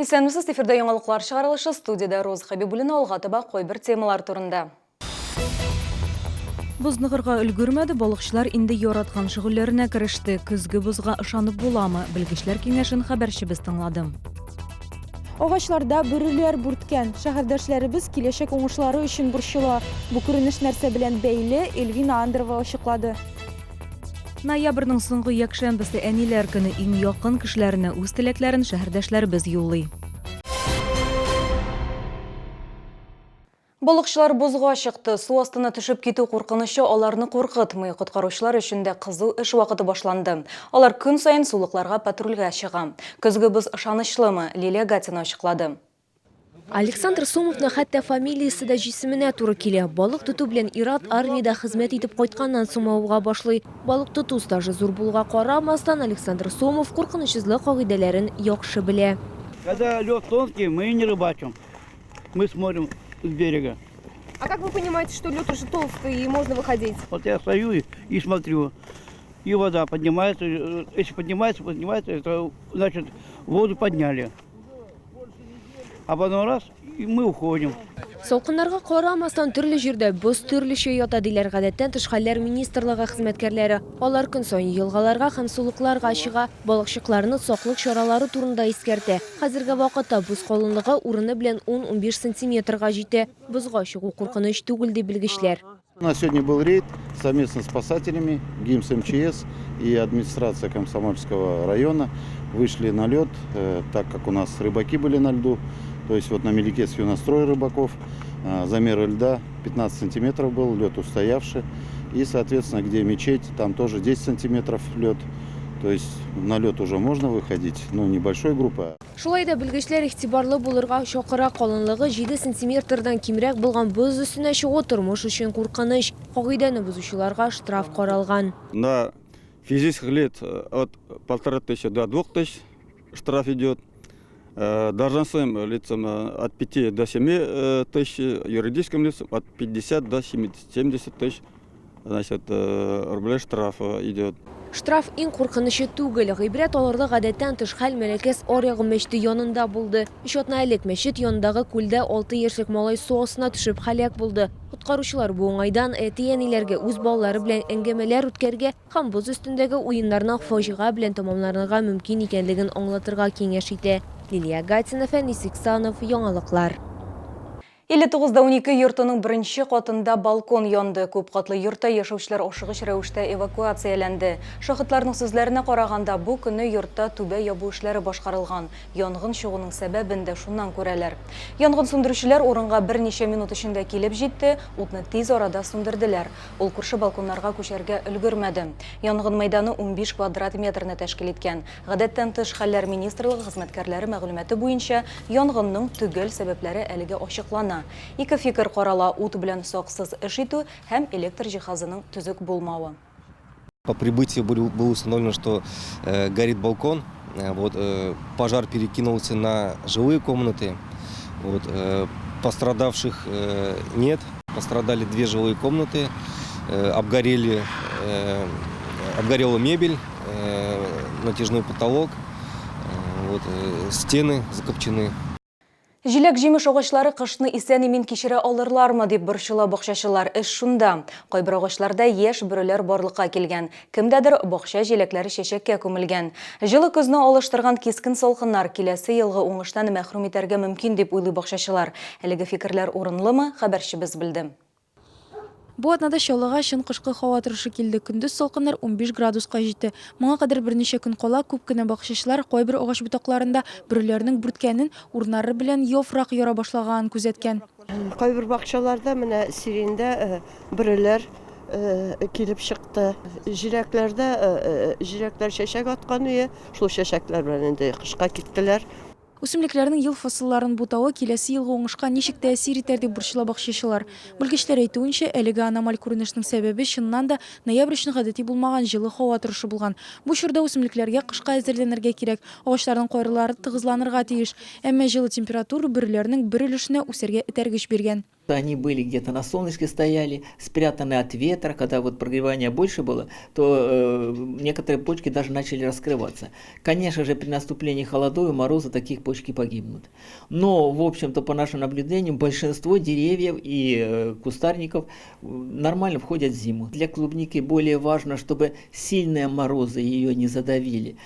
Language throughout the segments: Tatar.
Исәнмесез, эфирда яңалыклар чыгарылышы, студияда Роза Хабибуллина алга таба койбер темалар турында. Бузнығырға үлгірмәді, балықшылар инде яраткан шөгыльләренә кереште. Көзге бузга ышанып буламы? Белгечләр киңәшен хәбәрчебез тыңлады. Агачларда бүреләр бүрткән. Шәһәрдәшләребез киләчәк уңышлары өчен борчыла. Бу күренеш нәрсә белән бәйле, Эльвина Андрова ачыклады. Ноябрьнең соңгы якшәмбесе әниләр көне иң якын кешеләренә үз теләкләрен шәһәрдәшләребез юллый. Балыкчылар бузга чыкты. Су астына төшеп китү куркынышы аларны куркытмый. Коткаручылар өчен дә кызу эш вакыты башланды. Алар көн сайын сулыкларга патрульгә чыга. Көзге буз ышанычлымы? Лилия Гатина ачыклады. Александр Сомовны хәтта фамилиясе дә җисеменә туры килә. Балык тоту белән ир-ат армиядә хезмәт итеп кайтканнан соң авыга башлый. Балык тоту стажы зур булуга карамастан, Александр Сомов куркынычсызлык кагыйдәләрен яхшы белә. Когда лед тонкий, мы не рыбачим. Мы смотрим с берега. А как вы понимаете, что лед уже толстый и можно выходить? Вот я стою и смотрю. И вода поднимается. Если поднимается, это значит воду подняли. А потом раз, и мы уходим. Салкыннарга карамастан төрле җирдә боз төрлечә ята диләр гадәттән тыш хәлләр министрлыгы хезмәткәрләре. Алар көн саен елгаларга һәм сулыкларга чыга, балыкчыкларны саклык чаралары турында искәртә. Хәзерге вакытта боз калынлыгы урыны белән 10-15 сантиметрга җитә. Бозга чыгу куркыныч түгел ди белгечләр. У нас сегодня был рейд совместно с спасателями, ГИМС МЧС и администрация Комсомольского района. Вышли на лед, так как у нас рыбаки были на льду. То есть вот на Меликеске у нас 3 рыбаков. Замер льда 15 сантиметров был, лед устоявший. И, соответственно, где мечеть, там тоже 10 сантиметров лед. То есть на лед уже можно выходить, но небольшой группой. Шулай да белгечләр игътибарлы булырга чакыра, калынлыгы 7 сантиметрдан кимрәк булган боз өстенә чыгу тормыш өчен куркыныч. Кагыйдәне бузучыларга штраф каралган. На физических лиц от 1500 до 2000 штраф идет. Должностным лицам от 5 до 7 тысяч, юридическим лицам от 50 до 70 тысяч, значит, рублей штрафа идет. Штраф иң куркынычы түгел. Гыйбрәт аларда гадәттән тыш хәл Мәләкәс Аръягы мәчете янында булды. Ишатна элек мәчет янындагы күлдә 6 яшьлек малай су астына төшеп һәлак булды. Коткаручылар бу уңайдан әти-әниләргә үз балалары белән әңгәмәләр үткәргә һәм боз үстендәге уеннарны фаҗига белән тамамларга мөмкин икәнлеген аңлатырга киңәш итә. Лилия Гатина, Фәнис Иксанов, яңалыклар. 59-12 йортының беренче катында балкон янды. Күп катлы йортта яшәүчеләр ашыгыч рәвештә эвакуацияләнде. Шахитларның сүзләренә караганда, бу көнне йортта түбә ябу эшләре башкарылган. Янгын чыгуның сәбәбен дә шуннан күрәләр. Янгын сүндерүчеләр урынга берничә минут эчендә килеп җитте, утны тиз арада сүндерделәр. Ул күрше балконнарга күчәргә өлгермәде. Янгын мәйданы 15 квадрат метрны тәшкил иткән. Гадәттән тыш хәлләр министрлыгы хезмәткәрләре мәгълүматы буенча, янгынның төгәл сәбәпләре әлегә ачыклана. Ике фикер карала: ут белән саксыз эш итү һәм электр җиһазының төзек булмавы. По прибытии было установлено, что горит балкон. Пожар перекинулся на жилые комнаты. Пострадавших нет. Пострадали 2 жилые комнаты. Обгорела мебель, натяжной потолок. Стены закопчены. Җиләк җимеш агачлары кышны исән-имин кичерә алырлармы дип борчыла бакчачылар. Эш шунда. Кайбер агачларда яшь бүреләр барлыкка килгән. Кемдәдер бакча җиләкләре чәчәккә күмелгән. Җылы көзне алыштырган кискен салкыннар киләсе елгы уңыштан мәхрүм итәргә мөмкин дип уйлый бакчачылар. Әлеге фикерләр урынлымы? Хәбәрчебез белде. Бу атнада Чаллыга чын кышкы һава торышы килде. Көндез салкыннар 15 градуска җитте. Моңа кадәр берничә көн кала күп кенә бакчачылар кайбер агач ботакларында бүреләрнең бүрткәнен, урыннары белән яфрак яра башлаганын күзәткән. Кайбер бакчаларда менә сирендә бүреләр килеп чыкты. Җиләкләр чәчәк аткан үе, шул чәчәкләр белән инде кышка киттеләр. Үсемлекләрнең ел фасылларын бутавы киләсе елгы уңышка ничек тәэсир итәр дип борчыла бакчачылар. Белгечләр әйтүенчә, әлеге аномаль күренешнең сәбәбе чыннан да ноябрь өчен гадәти булмаган җылы һава торышы булган. Бу чорда үсемлекләргә кышка әзерләнергә кирәк. Агачларның кайрылары тыгызланырга тиеш. Әмма җылы температура бүреләрнең бер өлешенә үсәргә этәргеч биргән. Они были где-то на солнышке стояли, спрятаны от ветра. Когда вот прогревания больше было, то некоторые почки даже начали раскрываться. Конечно же, при наступлении холодов и мороза таких почки погибнут. Но, в общем-то, по нашим наблюдениям, большинство деревьев и кустарников нормально входят в зиму. Для клубники более важно, чтобы сильные морозы ее не задавили.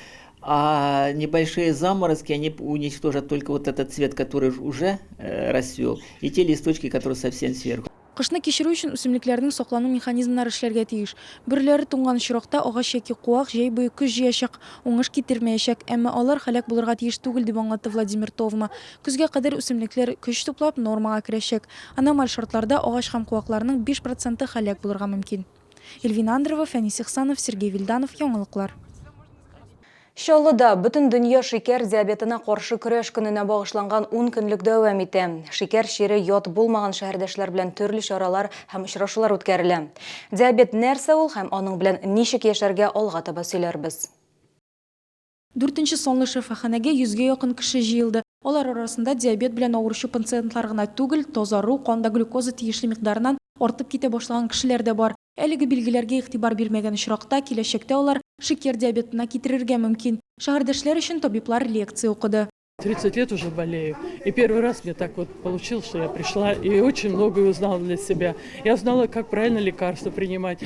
А небольшие заморозки, они уничтожат только вот этот цвет, который уже расцвел, и те листочки, которые совсем сверху. Кышны кешіру үшін үсімліклердің соқлану механизмлары ішлерге тиіш. Бірлері туңған шырақта оғаш яки қуақ жей бөй күз жияшақ, оңыш кетірмейшек, әмі алар халяк бұлырға тиіш түгіл деп аңлатты Владимир Товма. Күзге қадыр үсімліклер күш туплап нормаға кірешек. Аномаль шартларда оғаш хам қуақларының 5% халяк бұлырға мүмкін. Эльвина Андрова, Фәнис Ихсанов, Сергей Вильданов, Яңалықлар. Шоллыда бүтін дүние шекер диабетына қаршы күреш күніне бағышланған 10 күнлік дәуам ете. Шекер шері йод болмаған шәһәрдәшләр белән төрле чаралар һәм очрашулар үткәрелә. Диабет нәрсә ул һәм аның белән ничек яшәргә алга таба сөйләрбез. 4-нче сонлы шифаханәгә 100-ге якын кеше җыелды. Алар арасында диабет белән авыручы пациентлар гына түгел, тазару, канда глюкоза тиешле микъдарыннан артып китә башлаган кешеләр дә бар. Әлеге билгеләргә игътибар бирмәгән очракта киләчәктә алар шекер диабетына китерергә мөмкин. Шәһәрдәшләр өчен табиблар лекция укыды. 30 лет уже болею. И первый раз мне так вот получилось, что я пришла и очень многое узнала для себя. Я узнала, как правильно лекарства принимать,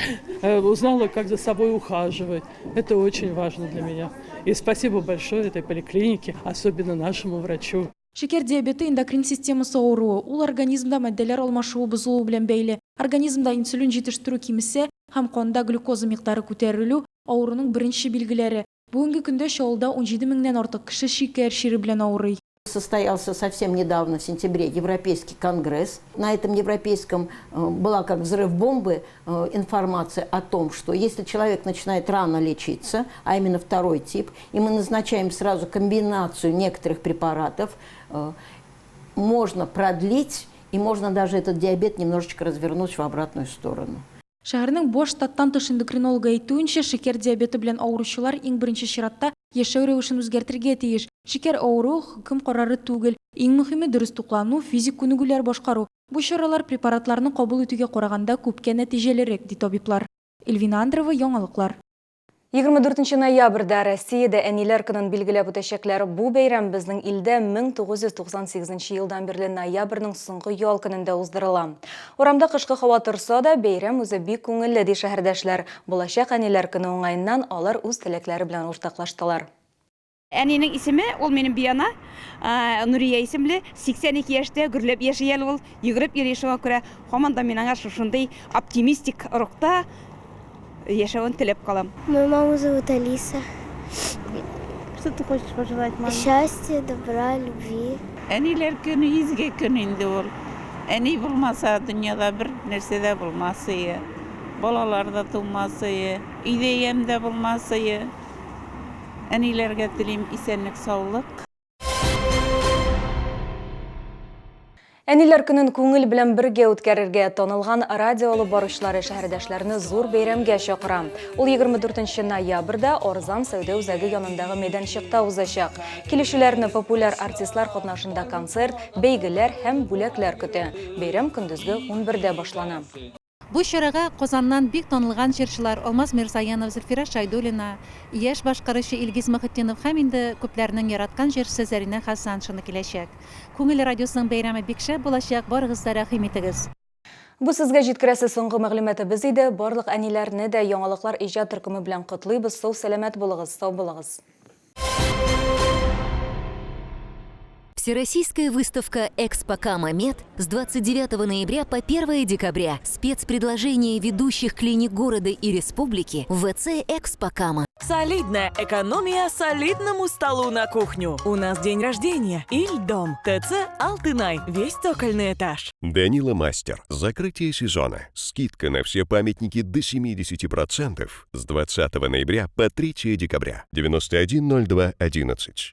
узнала, как за собой ухаживать. Это очень важно для меня. И спасибо большое этой поликлинике, особенно нашему врачу. Шекер диабеты эндокрин системасы ауруы. Ул организмда мәддәләр алмашуы бозылуы белән бәйле. Организмда инсулин җитештерү кимесә һәм канда глюкоза микъдары күтәрелү авыруның беренче билгеләре. Бүгенге көндә Шолда 17 меңнән артык кеше шекер шире белән авырый. Состоялся совсем недавно, в сентябре, Европейский конгресс. На этом европейском была как взрыв бомбы информация о том, что если человек начинает рано лечиться, а именно второй тип, и мы назначаем сразу комбинацию некоторых препаратов, можно продлить и можно даже этот диабет немножечко развернуть в обратную сторону. Шәһәрнең бош штаттан тыш эндокринолога әйтүенчә, шекер диабеты белән авыручылар иң беренче чиратта яшәү рәвешен үзгәртергә тиеш. Шекер авыру хөкем карары түгел. Иң мөһиме дөрес туклану, физик күнегүләр башкару. Бу чаралар препаратларны кабул итүгә караганда күпкә нәтиҗәлерәк, ди табиблар. Эльвина Андрова, Яңалыклар. 24 ноябрьдә Россиядә әниләр көнен билгеләп үтәчәкләр. Бу бәйрәм безнең илдә 1998 елдан бирле ноябрьнең соңгы ял көнендә уздырыла. Урамда кышкы һава торса да, бәйрәм үзе бик күңелле, ди шәһәрдәшләр. Булачак әниләр көне уңаеннан алар үз теләкләре белән уртаклаштылар. Әнинең исеме, ул минем Бияна, Нурия исемле, 82 яшьтә гөрләп яшәй ул, йөгереп йөри шуңа күрә, һаман да мин аңа шушындый оптимистик рухта яшәвен теләп калам. Мою маму зовут Алиса. Что ты хочешь пожелать маме? Счастья, добра, любви. Әниләр көне изге көн инде ул. Әни булмаса, дөньяда бер нәрсә дә булмас иде. Балалар да тумас иде, идеям дә булмас иде. Әниләргә телим исәнлек, саулык. Әниләр көнен күңел белән бергә үткәрергә танылган радио алып баручылары шәһәрдәшләрне зур бәйрәмгә чакыра. Ул 24 ноябрьдә Орзан сәүдә үзәге янындагы мәйданчыкта узачак. Килешүләрне популяр артистлар катнашында концерт, бәйгеләр һәм бүләкләр көтә. Бәйрәм көндезге 11дә башлана. Бу чарага Казаннан бик танылган җырчылар Алмаз Мирзаянов, Зөлфира Шайдуллина, яшь башкаручы Илгиз Мөхетдинов һәм инде күпләрнең яраткан җырчысы Зарина Хасан шуны киләчәк. Күңел радиосының бәйрәме бик шәп булачак, барыгыз да рәхим итегез. Бу сезгә җиткерәсе соңгы мәгълүматыбыз иде. Барлык әниләрне дә яңалыклар иҗат төркеме белән котлыйбыз. Сау сәламәт булыгыз, сау булыгыз. Всероссийская выставка «Экспокама Мед» с 29 ноября по 1 декабря. Спецпредложение ведущих клиник города и республики в ВЦ «Экспокама». Солидная экономия солидному столу на кухню. У нас день рождения. Ильдом. ТЦ «Алтынай». Весь цокольный этаж. Данила Мастер. Закрытие сезона. Скидка на все памятники до 70% с 20 ноября по 3 декабря. 910211.